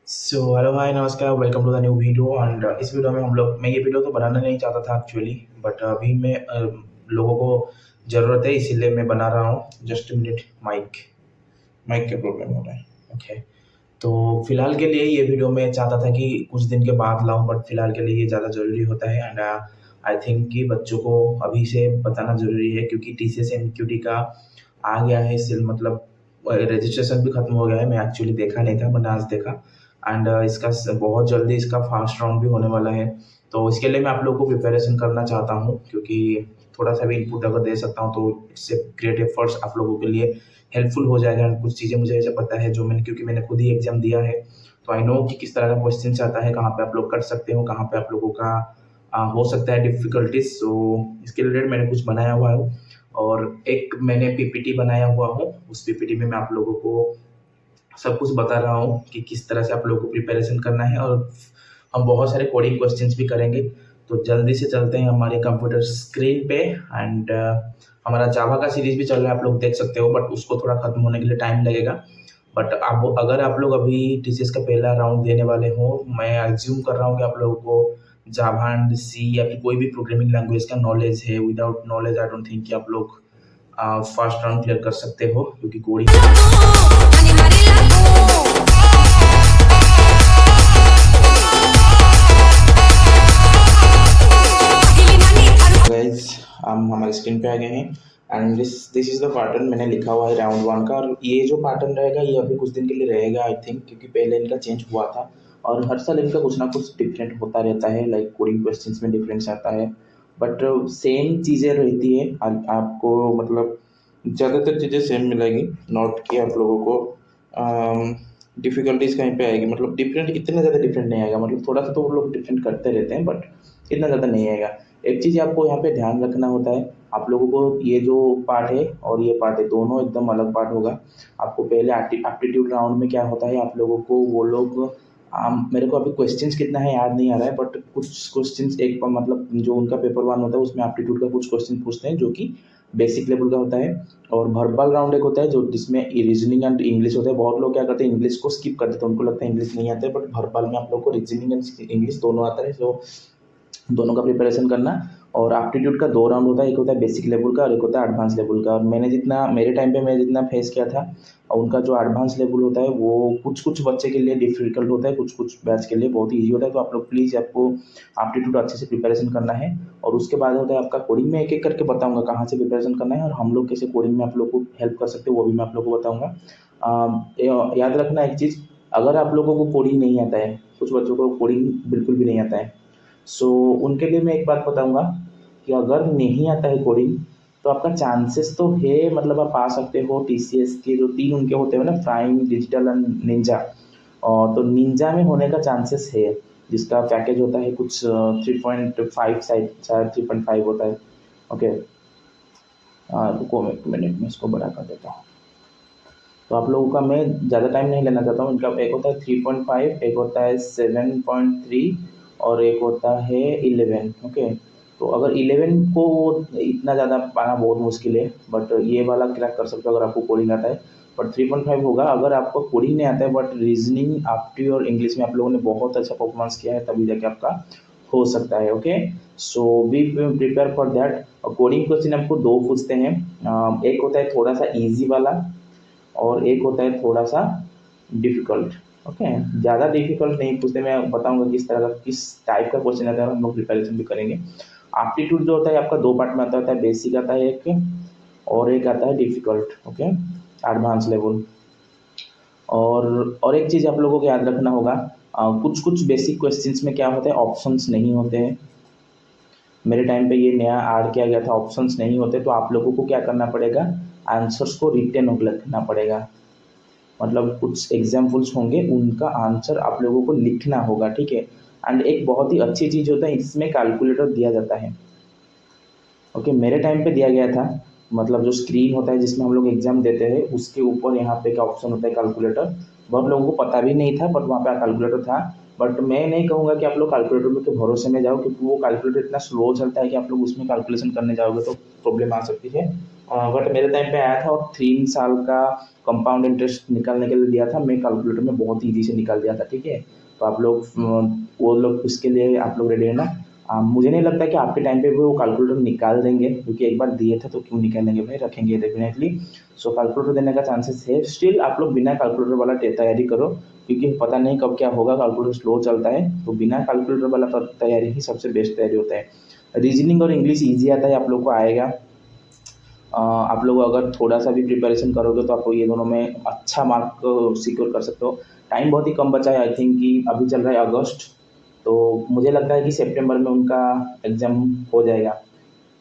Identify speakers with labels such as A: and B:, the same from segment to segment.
A: सो hello hi नमस्कार, welcome to the new video. And इस video में हम लोग, मैं ये वीडियो तो बनाना नहीं चाहता था एक्चुअली, बट अभी मैं लोगों को ज़रूरत है इसीलिए मैं बना रहा हूँ। जस्ट मिनट, माइक माइक का प्रॉब्लम हो रहा है। ओके, तो फिलहाल के लिए ये वीडियो मैं चाहता था कि कुछ दिन के बाद लाऊं, बट फिलहाल के लिए ये ज़्यादा ज़रूरी होता है। एंड आई थिंक कि बच्चों को अभी से बताना ज़रूरी है, क्योंकि TCS MQT का आ गया है सेल, मतलब रजिस्ट्रेशन भी खत्म हो गया है। मैं एक्चुअली देखा नहीं था, मैंने आज देखा। एंड इसका बहुत जल्दी इसका फास्ट राउंड भी होने वाला है। तो इसके लिए मैं आप लोगों को प्रिपरेशन करना चाहता हूँ, क्योंकि थोड़ा सा भी इनपुट अगर दे सकता हूँ तो इससे ग्रेट एफर्ट्स आप लोगों के लिए हेल्पफुल हो जाएगा। एंड कुछ चीज़ें मुझे ऐसे पता है जो मैंने, क्योंकि मैंने खुद ही एग्जाम दिया है, तो आई नो कि किस तरह का क्वेश्चन आता है, कहाँ पे आप लोग कर सकते हो, कहाँ पे आप लोगों का हो सकता है डिफ़िकल्टीज। सो इसके रिलेटेड मैंने कुछ बनाया हुआ है, और एक मैंने पीपीटी बनाया हुआ हूँ। उस पीपीटी में मैं आप लोगों को सब कुछ बता रहा हूँ कि किस तरह से आप लोगों को प्रिपरेशन करना है। और हम बहुत सारे कोडिंग क्वेश्चंस भी करेंगे। तो जल्दी से चलते हैं हमारे कंप्यूटर स्क्रीन पे। एंड हमारा जावा का सीरीज भी चल रहा है, आप लोग देख सकते हो, बट उसको थोड़ा खत्म होने के लिए टाइम लगेगा। बट अब अगर आप लोग अभी टीसीएस का पहला राउंड देने वाले हो, मैं एज्यूम कर रहा हूँ कि आप लोगों को जावा एंड सी या फिर कोई भी प्रोग्रामिंग लैंग्वेज का नॉलेज है। Without knowledge I don't think कि आप लोग फर्स्ट राउंड क्लियर कर सकते हो, क्योंकि कोडिंग गाइज हम हमारे स्क्रीन पे आ गए हैं। And this is the pattern मैंने लिखा हुआ है राउंड वन का। और ये जो पैटर्न रहेगा ये अभी कुछ दिन के लिए रहेगा आई थिंक, क्योंकि पहले इनका चेंज हुआ था। और हर साल इनका कुछ ना कुछ डिफरेंट होता रहता है, लाइक कोडिंग क्वेश्चंस में डिफरेंस आता है, बट सेम चीज़ें रहती है। आपको मतलब ज़्यादातर चीज़ें सेम मिलेगी, नॉट कि आप लोगों को डिफ़िकल्टीज़ कहीं पे आएगी। मतलब डिफरेंट, इतना ज़्यादा डिफरेंट नहीं आएगा, मतलब थोड़ा सा तो वो लोग डिफरेंट करते रहते हैं, बट इतना ज़्यादा नहीं आएगा। एक चीज़ आपको यहाँ पे ध्यान रखना होता है, आप लोगों को ये जो पार्ट है और ये पार्ट है, दोनों एकदम अलग पार्ट होगा। आपको पहले एप्टीट्यूड राउंड में क्या होता है, आप लोगों को वो लोग मेरे को अभी क्वेश्चंस कितना है याद नहीं आ रहा है, बट कुछ क्वेश्चंस एक मतलब जो उनका पेपर वन होता है उसमें एप्टीट्यूड का कुछ क्वेश्चन पूछते हैं जो कि बेसिक लेवल का होता है। और वर्बल राउंड एक होता है जो जिसमें रीजनिंग एंड इंग्लिश होता है। बहुत लोग क्या करते हैं, इंग्लिश को स्किप कर देते हैं, उनको लगता है इंग्लिश नहीं आता है, बट वर्बल में आप लोग को रीजनिंग एंड इंग्लिश दोनों आता है। सो दोनों का प्रिपरेशन करना। और एप्टीट्यूड का दो राउंड होता है, एक होता है बेसिक लेवल का और एक होता है एडवांस लेवल का। और मैंने जितना मेरे टाइम पे मैं जितना फेस किया था, और उनका जो एडवांस लेवल होता है वो कुछ कुछ बच्चे के लिए डिफिकल्ट होता है, कुछ कुछ बैच के लिए बहुत ईजी होता है। तो आप लोग प्लीज़, आपको एप्टीट्यूड अच्छे से प्रिपरेशन करना है। और उसके बाद होता है आपका कोडिंग में, एक एक करके बताऊंगा कहाँ से प्रिपरेशन करना है और हम लोग कैसे कोडिंग में आप लोग को हेल्प कर सकते हैं, वो भी मैं आप लोग को बताऊँगा। याद रखना एक चीज़, अगर आप लोगों को कोडिंग नहीं आता है, कुछ बच्चों को कोडिंग बिल्कुल भी नहीं आता है, सो उनके लिए मैं एक बात बताऊंगा कि अगर नहीं आता है कोडिंग तो आपका चांसेस तो है, मतलब आप आ सकते हो टीसीएस के जो तीन उनके होते हैं ना, प्राइम, डिजिटल एंड निंजा। और तो निंजा में होने का चांसेस है, जिसका पैकेज होता है कुछ 3.5, शायद 3.5 होता है। ओके, रुको मैं एक मिनट में इसको बड़ा कर देता हूँ। तो आप लोगों का मैं ज़्यादा टाइम नहीं लेना चाहता हूँ। इनका एक होता है 3.5, एक होता है 7.3 और एक होता है 11। ओके, तो अगर 11 को इतना ज़्यादा पाना बहुत मुश्किल है, बट ये वाला क्रैक कर सकते हो अगर आपको कोडिंग आता है। बट 3.5 होगा अगर आपको कोडिंग नहीं आता है, बट रीजनिंग, एप्टी और इंग्लिश में आप लोगों ने बहुत अच्छा परफॉर्मेंस किया है, तभी जाके आपका हो सकता है। Okay, so be prepare for that. Coding question आपको दो पूछते हैं, एक होता है थोड़ा सा ईजी वाला और एक होता है थोड़ा सा डिफिकल्ट। ओके, ज़्यादा डिफिकल्ट नहीं पूछते, मैं बताऊंगा किस तरह का, किस टाइप का क्वेश्चन आता है, हम लोग प्रिपरेशन भी करेंगे। एप्टीट्यूड जो होता है आपका दो पार्ट में आता है, बेसिक आता है एक, और एक आता है डिफिकल्ट। Okay, advance level. और एक चीज़ आप लोगों को याद रखना होगा, कुछ कुछ बेसिक क्वेश्चंस में क्या होता है, ऑप्शंस नहीं होते हैं। मेरे टाइम पे ये नया ऐड किया गया था, ऑप्शंस नहीं होते, तो आप लोगों को क्या करना पड़ेगा, आंसर्स को रिटन लिखना पड़ेगा। मतलब कुछ एग्जाम्पल्स होंगे, उनका आंसर आप लोगों को लिखना होगा, ठीक है। एंड एक बहुत ही अच्छी चीज़ होता है, इसमें कैलकुलेटर दिया जाता है। ओके, मेरे टाइम पे दिया गया था, मतलब जो स्क्रीन होता है जिसमें हम लोग एग्जाम देते हैं, उसके ऊपर यहाँ पे का ऑप्शन होता है कैलकुलेटर। बहुत लोगों को पता भी नहीं था, बट वहाँ पे कैलकुलेटर था। बट मैं नहीं कहूँगा कि आप लोग कैलकुलेटर के भरोसे में जाओ, क्योंकि वो कैलकुलेटर इतना स्लो चलता है कि आप लोग उसमें कैलकुलेशन करने जाओगे तो प्रॉब्लम आ सकती है। बट मेरे टाइम पे आया था और 3 साल का कंपाउंड इंटरेस्ट निकालने के लिए दिया था, मैं कैलकुलेटर में बहुत ईजी से निकाल दिया था, ठीक है। तो आप लोग वो लोग उसके लिए आप लोग रेडी है ना। मुझे नहीं लगता कि आपके टाइम पे भी वो कैलकुलेटर निकाल देंगे, क्योंकि एक बार दिए थे तो क्यों निकालेंगे भाई, रखेंगे डेफिनेटली। सो कैलकुलेटर देने का चांसेस है, स्टिल आप लोग बिना कैलकुलेटर वाला तैयारी करो, क्योंकि पता नहीं कब क्या होगा, कैलकुलेटर स्लो चलता है, तो बिना कैलकुलेटर वाला तैयारी ही सबसे बेस्ट तैयारी होता है। रीजनिंग और इंग्लिश ईजी आता है, आप लोग को आएगा। आप लोग अगर थोड़ा सा भी प्रिपरेशन करोगे तो आपको ये दोनों में अच्छा मार्क सिक्योर कर सकते हो। टाइम बहुत ही कम बचा है, आई थिंक कि अभी चल रहा है अगस्त, तो मुझे लगता है कि सितंबर में उनका एग्ज़ाम हो जाएगा,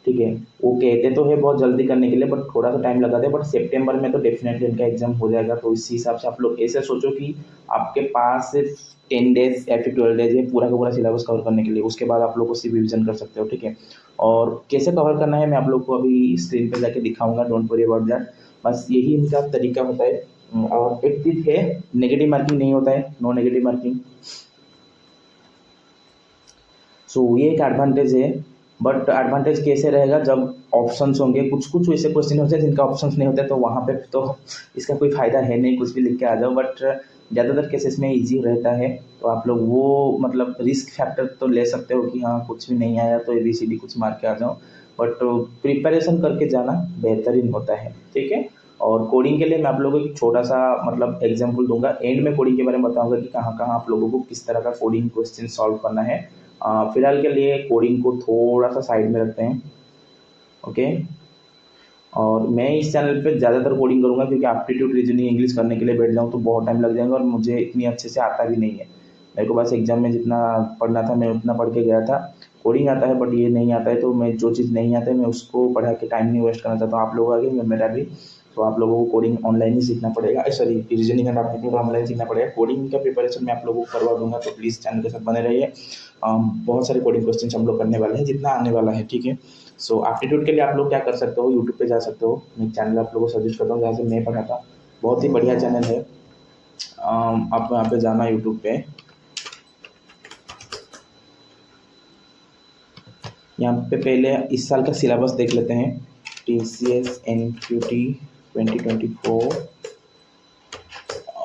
A: ठीक है। वो कहते तो है बहुत जल्दी करने के लिए, बट थोड़ा सा टाइम लगाते हैं, बट सितंबर में तो डेफिनेटली इनका एग्जाम हो जाएगा। तो इसी हिसाब से आप लोग ऐसे सोचो कि आपके पास सिर्फ 10 डेज या फिर 12 डेज है पूरा का पूरा सिलेबस कवर करने के लिए, उसके बाद आप लोग को सिर्फ रिविजन कर सकते हो, ठीक है। और कैसे कवर करना है मैं आप लोग को अभी स्क्रीन पर जाके दिखाऊंगा, डोंट वरी अबाउट दैट। बस यही इनका तरीका होता है। और एक चीज़ है, नेगेटिव मार्किंग नहीं होता है, नो नेगेटिव मार्किंग। सो ये एक एडवांटेज है। बट एडवांटेज कैसे रहेगा, जब ऑप्शंस होंगे, कुछ कुछ वैसे क्वेश्चन होते हैं जिनका ऑप्शंस नहीं होते, तो वहाँ पे तो इसका कोई फ़ायदा है नहीं, कुछ भी लिख के आ जाओ। बट ज़्यादातर केसेस में इजी रहता है, तो आप लोग वो मतलब रिस्क फैक्टर तो ले सकते हो कि हाँ कुछ भी नहीं आया तो ABCD कुछ मार के आ जाओ, बट प्रिपरेशन करके जाना बेहतरीन होता है, ठीक है। और कोडिंग के लिए मैं आप लोगों को एक छोटा सा मतलब एग्जाम्पल दूंगा, एंड में कोडिंग के बारे में बताऊंगा कि कहाँ कहाँ आप लोगों को किस तरह का कोडिंग क्वेश्चन सॉल्व करना है। फिलहाल के लिए कोडिंग को थोड़ा सा साइड में रखते हैं, ओके। और मैं इस चैनल पे ज़्यादातर कोडिंग करूँगा, क्योंकि एप्टीट्यूड रीजनिंग इंग्लिश करने के लिए बैठ जाऊँ तो बहुत टाइम लग जाएगा, और मुझे इतनी अच्छे से आता भी नहीं है। मेरे को बस एग्जाम में जितना पढ़ना था मैं उतना पढ़ के गया था। कोडिंग आता है बट ये नहीं आता है, तो मैं जो चीज़ नहीं आता है मैं उसको पढ़ा के टाइम नहीं वेस्ट करना चाहता हूँ आप लोगों का, मेरा भी। तो आप लोगों को कोडिंग ऑनलाइन ही सीखना पड़ेगा, sorry reasoning and aptitude online सीखना पड़ेगा। कोडिंग का प्रिपरेशन मैं आप लोगों को करवा दूंगा, तो प्लीज़ चैनल के साथ बने रहिए। बहुत सारे कोडिंग क्वेश्चन हम लोग करने वाले हैं, जितना आने वाला है, ठीक है। सो एप्टीट्यूड के लिए आप लोग क्या कर सकते हो, यूट्यूब पे जा सकते हो, मैं चैनल आप लोगों को सजेस्ट करता हूँ जहाँ से मैं पढ़ा था, बहुत ही बढ़िया चैनल है। आप यहाँ पे जाना यूट्यूब पे, यहाँ पे पहले इस साल का सिलेबस देख लेते हैं, TCS NQT 2024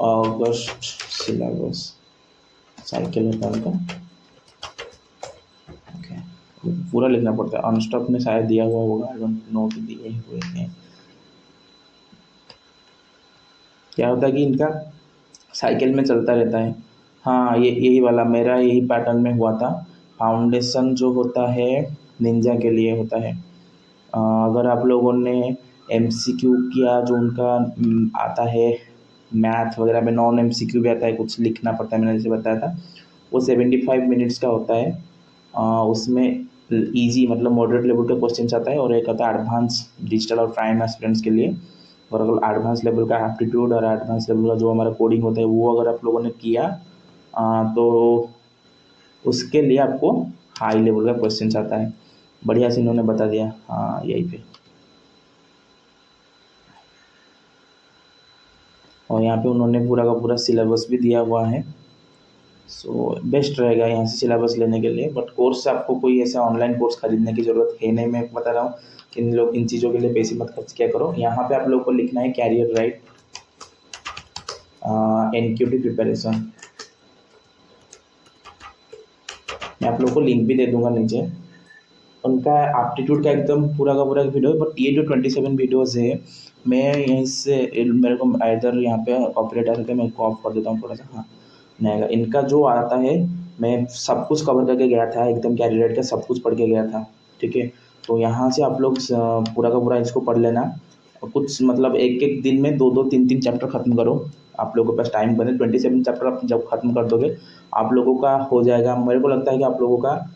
A: अगस्त सिलेबस, साइकिल होता है उनका, ओके। पूरा लिखना पड़ता है, अनस्टॉप में शायद दिया हुआ होगा, आई डोंट नो कि दिए हुए हैं। क्या होता है कि इनका साइकिल में चलता रहता है। हाँ, ये यही वाला मेरा यही पैटर्न में हुआ था। फाउंडेशन जो होता है निंजा के लिए होता है। अगर आप लोगों ने MCQ किया, जो उनका आता है मैथ वगैरह में, नॉन MCQ भी आता है, कुछ लिखना पड़ता है, मैंने जैसे बताया था, वो 75 मिनट्स का होता है। उसमें इजी मतलब मॉडरेट लेवल का क्वेश्चन आता है, और एक आता है एडवांस डिजिटल और प्राइम एस्पिरेंट्स के लिए। और अगर एडवांस लेवल का एप्टीट्यूड और एडवांस लेवल का जो हमारा कोडिंग होता है वो अगर आप लोगों ने किया, तो उसके लिए आपको हाई लेवल का क्वेश्चन आता है। बढ़िया से इन्होंने बता दिया, हाँ यही पे। और यहाँ पे उन्होंने पूरा का पूरा सिलेबस भी दिया हुआ है। सो बेस्ट रहेगा यहाँ से सिलेबस लेने के लिए। बट कोर्स आपको कोई ऐसा ऑनलाइन कोर्स खरीदने की ज़रूरत है नहीं, मैं बता रहा हूँ। इन चीज़ों के लिए पैसे मत खर्च किया करो। यहाँ पे आप लोग को लिखना है कैरियर राइट NQT प्रिपरेशन, मैं आप लोग को लिंक भी दे दूंगा नीचे। उनका एप्टीट्यूड का एकदम पूरा का पूरा वीडियो है, बट ये जो 27 वीडियोज़ है, मैं यहीं से मेरे को इधर यहाँ पे ऑपरेटर करके मैं इसको ऑफ कर देता हूँ थोड़ा सा, हाँ नहीं। इनका जो आता है मैं सब कुछ कवर करके गया था, एकदम कैरियर का सब कुछ पढ़ के गया था, ठीक है। तो यहाँ से आप लोग पूरा का पूरा इसको पढ़ लेना, और कुछ मतलब एक एक दिन में 2 2 3 3 चैप्टर ख़त्म करो। आप लोगों के पास टाइम बने 27 चैप्टर आप जब ख़त्म कर दोगे, आप लोगों का हो जाएगा। मेरे को लगता है कि आप लोगों का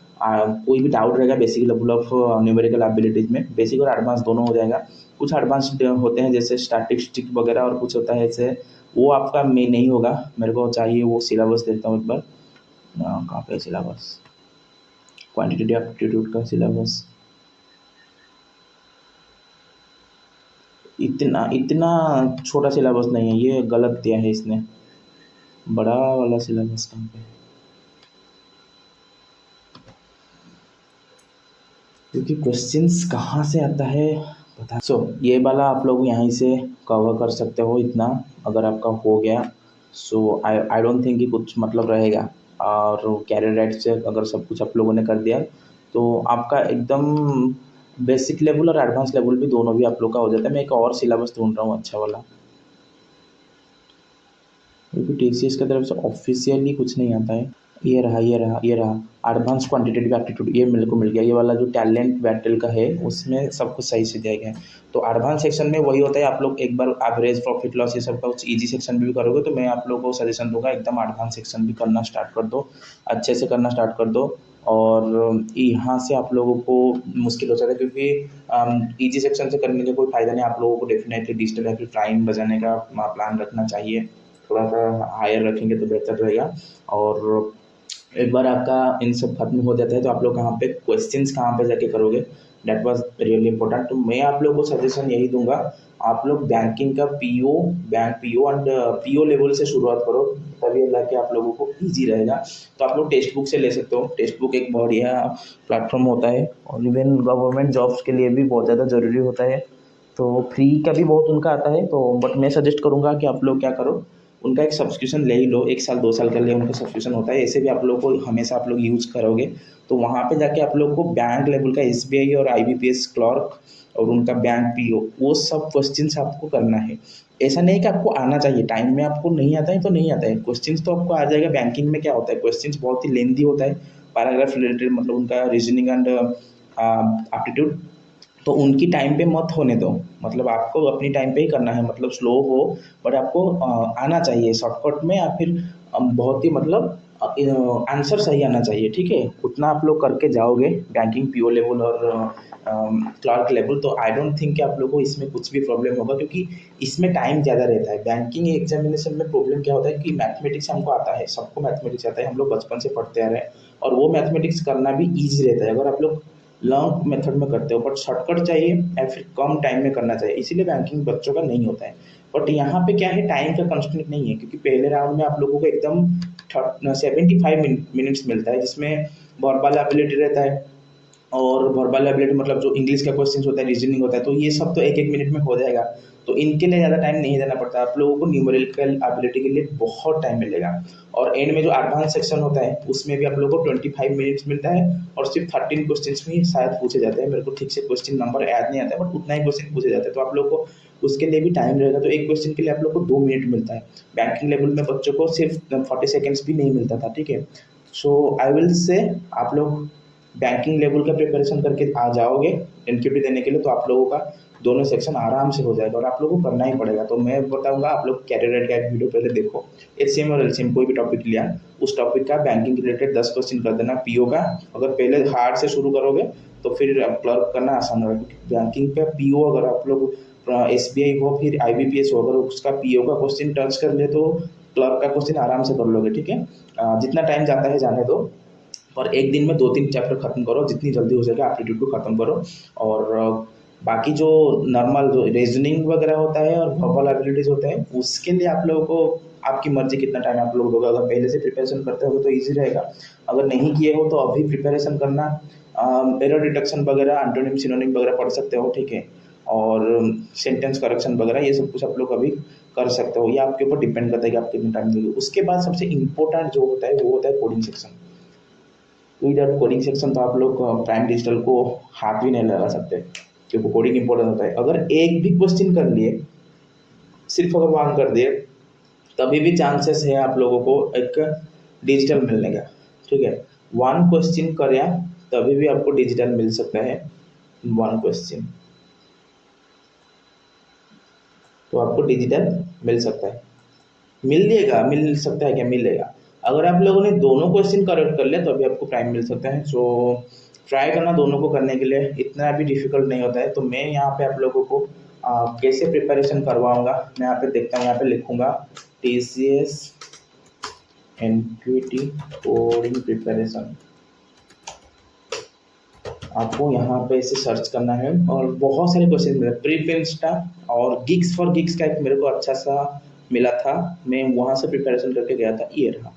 A: कोई भी डाउट रहेगा basic level of numerical abilities में, बेसिक और एडवांस दोनों हो जाएगा। कुछ एडवांस्ड होते हैं जैसे स्टैटिस्टिक वगैरह, और कुछ होता है जैसे वो आपका में नहीं होगा। मेरे को चाहिए वो सिलेबस देखता हूँ एक बार, कहाँ पे सिलेबस, क्वांटिटेटिव एप्टीट्यूड का सिलेबस। इतना इतना छोटा सिलेबस नहीं है, ये गलत दिया है इसने, बड़ा वाला सिलेबस कहाँ पे, क्योंकि क्वेश्चंस कहाँ से आता है बता। ये वाला आप लोग यहीं से कवर कर सकते हो इतना, अगर आपका हो गया। आई आई डोंट थिंक कि कुछ मतलब रहेगा। और कैरियर राइट से अगर सब कुछ आप लोगों ने कर दिया तो आपका एकदम बेसिक लेवल और एडवांस लेवल भी दोनों भी आप लोग का हो जाता है। मैं एक और सिलेबस ढूंढ रहा हूँ अच्छा वाला, क्योंकि TCS की तरफ से ऑफिशियली कुछ नहीं आता है। ये रहा एडवांस क्वांटिटेटिव एप्टीट्यूड, ये मेरे को मिल गया। ये वाला जो टैलेंट बैटल का है उसमें सब कुछ सही से दिया गया है। तो एडवांस सेक्शन में वही होता है, आप लोग एक बार एवरेज प्रॉफिट लॉस ये सब का कुछ ईजी सेक्शन भी करोगे तो मैं आप लोगों को सजेशन दूंगा एकदम एडवांस सेक्शन भी करना स्टार्ट कर दो, अच्छे से करना स्टार्ट कर दो। और यहाँ से आप लोगों को मुश्किल हो जाता है, क्योंकि ईजी सेक्शन से करने का कोई फ़ायदा नहीं। आप लोगों को डेफिनेटली डिजिटल या फिर प्राइम बजाने का प्लान रखना चाहिए, थोड़ा सा हायर रखेंगे तो बेहतर रहेगा। और एक बार आपका इन सब खत्म हो जाता है तो आप लोग कहाँ पे क्वेश्चंस कहाँ पे जाके करोगे, दैट वाज रियली इंपॉर्टेंट। तो मैं आप लोगों को सजेशन यही दूंगा, आप लोग बैंकिंग का bank PO and PO level से शुरुआत करो, तभी अल्लाह के आप लोगों को ईजी रहेगा। तो आप लोग टेक्स्ट बुक से ले सकते हो, टेक्स्ट बुक एक बढ़िया प्लेटफॉर्म होता है और इवन गवर्नमेंट जॉब्स के लिए भी बहुत ज़्यादा ज़रूरी होता है। तो फ्री का भी बहुत उनका आता है, तो बट मैं सजेस्ट करूँगा कि आप लोग क्या करो, उनका एक सब्सक्रिप्शन ले ही लो, 1 साल 2 साल के लिए उनका सब्सक्रिप्शन होता है। ऐसे भी आप लोग को हमेशा आप लोग यूज़ करोगे तो वहाँ पे जाके आप लोग को बैंक लेवल का SBI और IBPS क्लर्क और उनका बैंक पीओ वो सब क्वेश्चंस आपको करना है। ऐसा नहीं कि आपको आना चाहिए, टाइम में आपको नहीं आता है तो नहीं आता है, क्वेश्चंस तो आपको आ जाएगा। बैंकिंग में क्या होता है, क्वेश्चंस बहुत ही लेंथी होता है, पैराग्राफ रिलेटेड, मतलब उनका रीजनिंग एंड एप्टीट्यूड। तो उनकी टाइम पे मत होने दो, मतलब आपको अपनी टाइम पे ही करना है, मतलब स्लो हो बट आपको आना चाहिए शॉर्टकट में, या फिर बहुत ही मतलब आंसर सही आना चाहिए, ठीक है। उतना आप लोग करके जाओगे बैंकिंग पीओ लेवल और क्लर्क लेवल, तो आई डोंट थिंक कि आप लोगों को इसमें कुछ भी प्रॉब्लम होगा, क्योंकि इसमें टाइम ज़्यादा रहता है। बैंकिंग एग्जामिनेशन में प्रॉब्लम क्या होता है कि मैथमेटिक्स हमको आता है, सबको मैथमेटिक्स आता है, हम लोग बचपन से पढ़ते आ रहे हैं, और वो मैथमेटिक्स करना भी ईजी रहता है अगर आप लोग लॉन्ग मेथड में करते हो। बट शॉर्टकट चाहिए या फिर कम टाइम में करना चाहिए, इसीलिए बैंकिंग बच्चों का नहीं होता है। बट यहाँ पे क्या है, टाइम का कंस्ट्रेंट नहीं है, क्योंकि पहले राउंड में आप लोगों को एकदम 75 मिनट्स मिलता है, जिसमें वर्बल एबिलिटी रहता है, और वर्बल एबिलिटी मतलब जो इंग्लिश का क्वेश्चन होता है, रीजनिंग होता है, तो ये सब तो 1-1 मिनट में हो जाएगा। तो इनके लिए ज़्यादा टाइम नहीं देना पड़ता, आप लोगों को न्यूमेरिकल एबिलिटी के लिए बहुत टाइम मिलेगा। और एंड में जो एडवांस सेक्शन होता है उसमें भी आप लोगों को 25 मिनट्स मिलता है, और सिर्फ 13 क्वेश्चन में शायद पूछे जाते हैं, मेरे को ठीक से क्वेश्चन नंबर याद नहीं आता है, बट उतना ही क्वेश्चन पूछे जाते हैं, तो आप लोग को उसके लिए भी टाइम रहेगा। तो एक क्वेश्चन के लिए आप लोग को 2 मिनट मिलता है, बैंकिंग लेवल में बच्चों को सिर्फ 40 सेकेंड्स भी नहीं मिलता था, ठीक है। सो आई विल से आप लोग बैंकिंग लेवल का प्रिपरेशन करके आ जाओगे NQT देने के लिए, तो आप लोगों का दोनों सेक्शन आराम से हो जाएगा, और आप लोगों को करना ही पड़ेगा। तो मैं बताऊंगा आप लोग कैरियर का एक वीडियो पहले देखो, HCM और LCM कोई भी टॉपिक लिया, उस टॉपिक का बैंकिंग रिलेटेड 10 क्वेश्चन कर देना पीओ का। अगर पहले हार्ड से शुरू करोगे तो फिर क्लर्क करना आसान होगा, क्योंकि बैंकिंग का पीओ अगर आप लोग SBI हो फिर IBPS हो, अगर उसका पीओ का क्वेश्चन टच कर ले तो क्लर्क का क्वेश्चन आराम से कर लोगे, ठीक है। जितना टाइम जाता है जाने दो, और एक दिन में 2-3 चैप्टर खत्म करो, जितनी जल्दी हो सके एप्टीट्यूड को खत्म करो। और बाकी जो नॉर्मल जो रीजनिंग वगैरह होता है और वर्बल एबिलिटीज होता है उसके लिए आप लोगों को आपकी मर्जी कितना टाइम आप लोग दोगे। अगर पहले से प्रिपरेशन करते हो तो ईजी रहेगा, अगर नहीं किए हो तो अभी प्रिपरेशन करना, एरर डिटेक्शन वगैरह, एंटोनिम सिनोनिम वगैरह पढ़ सकते हो, ठीक है। और सेंटेंस करेक्शन वगैरह ये सब कुछ आप लोग अभी कर सकते हो, ये आपके ऊपर डिपेंड करता है कि आप कितना टाइम दोगे। उसके बाद सबसे इंपॉर्टेंट जो होता है वो होता है coding section. Without coding section तो आप लोग प्राइम डिजिटल को हाथ भी नहीं लगा सकते, क्योंकि कोडिंग इंपॉर्टेंट होता है। अगर एक भी क्वेश्चन कर लिए, सिर्फ अगर वन कर दिए, तभी भी चांसेस है आप लोगों को एक डिजिटल मिलने का, ठीक है। वन क्वेश्चन कर तभी भी आपको डिजिटल मिल सकता है, वन क्वेश्चन तो आपको डिजिटल मिल सकता है, मिल सकता है क्या, मिलेगा। अगर आप लोगों ने दोनों क्वेश्चन करेक्ट कर लिया तो अभी आपको प्राइम मिल सकता है। सो ट्राई करना दोनों को करने के लिए, इतना भी डिफिकल्ट नहीं होता है। तो मैं यहाँ पे आप लोगों को कैसे प्रिपरेशन करवाऊंगा, मैं यहाँ पे देखता हूँ, यहाँ पे लिखूंगा TCS NQT कोडिंग प्रिपरेशन। आपको यहाँ पे इसे सर्च करना है, और बहुत सारे क्वेश्चन मिले, प्रीफिंस्टा और गिग्स फॉर गिग्स का एक मेरे को अच्छा सा मिला था, मैं वहाँ से प्रिपरेशन करके गया था, ये रहा।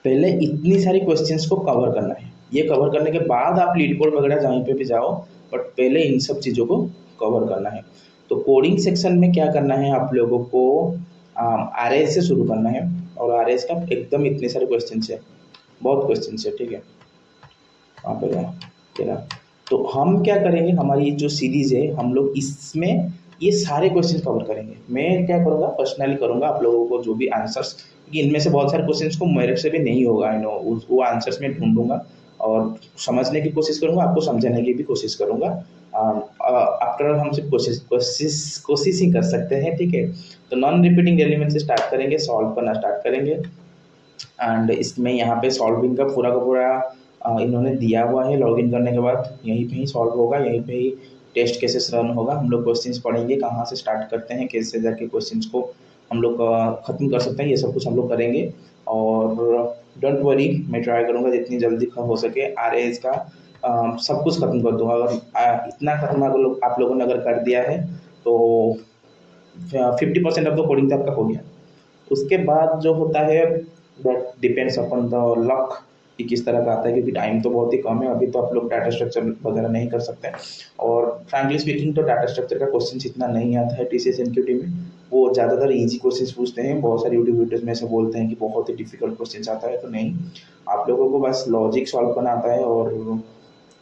A: पहले इतनी सारी क्वेश्चंस को कवर करना है, ये कवर करने के बाद आप लीड बोर्ड वगैरह जहाँ पे भी जाओ बट पहले इन सब चीज़ों को कवर करना है। तो कोडिंग सेक्शन में क्या करना है आप लोगों को, आरएस से शुरू करना है, और आरएस का एकदम इतने सारे क्वेश्चन है, बहुत क्वेश्चन है, ठीक है। वहाँ पे गया तेरा। तो हम क्या करेंगे, हमारी जो सीरीज है हम लोग इसमें ये सारे क्वेश्चन कवर करेंगे। मैं क्या करूँगा, पर्सनली करूँगा आप लोगों को जो भी आंसर्स, क्योंकि इनमें से बहुत सारे क्वेश्चन को मेरे से भी नहीं होगा, आई नो, वो आंसर्स मैं ढूंढूंगा और समझने की कोशिश करूँगा, आपको समझाने की भी कोशिश करूँगा। आफ्टर हम सिर्फ कोशिश ही कर सकते हैं, ठीक है। तो नॉन रिपीटिंग एलिमेंट से स्टार्ट करेंगे, सॉल्व करना स्टार्ट करेंगे। एंड इसमें यहाँ पे सॉल्विंग का पूरा इन्होंने दिया हुआ है। लॉगिन करने के बाद यहीं पे ही सॉल्व होगा, यहीं पे ही टेस्ट केसेस रन होगा। हम लोग क्वेश्चंस पढ़ेंगे, कहाँ से स्टार्ट करते हैं, कैसे जाके क्वेश्चंस को हम लोग ख़त्म कर सकते हैं, ये सब कुछ हम लोग करेंगे। और डोंट वरी, मैं ट्राई करूँगा जितनी जल्दी हो सके आर एज का सब कुछ ख़त्म कर दूँगा। अगर इतना ख़त्म आप लोगों ने अगर कर दिया है तो 50% ऑफ द कोडिंग तो आपका हो गया। उसके बाद जो होता है that depends upon the luck कि किस तरह का आता है, क्योंकि टाइम तो बहुत ही कम है। अभी तो आप लोग डाटा स्ट्रक्चर वगैरह नहीं कर सकते, और फ्रैंकली स्पीकिंग तो डाटा स्ट्रक्चर का क्वेश्चन इतना नहीं आता है टीसीएस एनक्यूटी में। वो ज़्यादातर इजी क्वेश्चन पूछते हैं, बहुत सारे यूट्यूब वीडियोज़ में ऐसे बोलते हैं कि बहुत ही डिफिकल्ट क्वेश्चन आता है, तो नहीं, आप लोगों को बस लॉजिक सॉल्व करना आता है। और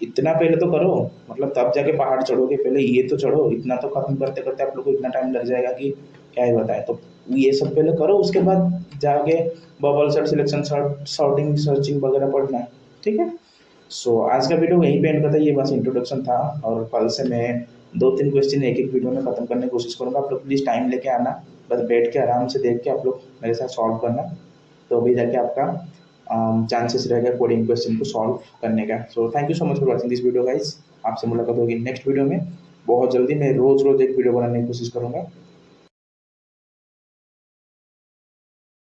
A: इतना पहले तो करो, मतलब तब जाके पहाड़ चढ़ोगे, पहले ये तो चढ़ो। इतना तो खत्म करते करते आप लोग को इतना टाइम लग जाएगा कि क्या ही बताएं। तो ये सब पहले करो, उसके बाद जाके bubble search, selection search, sorting, searching वगैरह पढ़ना है, ठीक है। सो आज का वीडियो यहीं पे एंड करता है, ये बस इंट्रोडक्शन था। और कल से मैं 2-3 क्वेश्चन एक एक वीडियो में खत्म करने की कोशिश करूँगा। आप लोग प्लीज़ टाइम लेके आना, बस बैठ के आराम से देख के आप लोग मेरे साथ सॉल्व करना, तो अभी जाके आपका चांसेस रहेगा कोडिंग क्वेश्चन को सॉल्व करने का। So thank you so much for watching this video guys. आपसे मुलाकात होगी नेक्स्ट वीडियो में बहुत जल्दी। मैं रोज़ एक वीडियो बनाने की कोशिश करूँगा।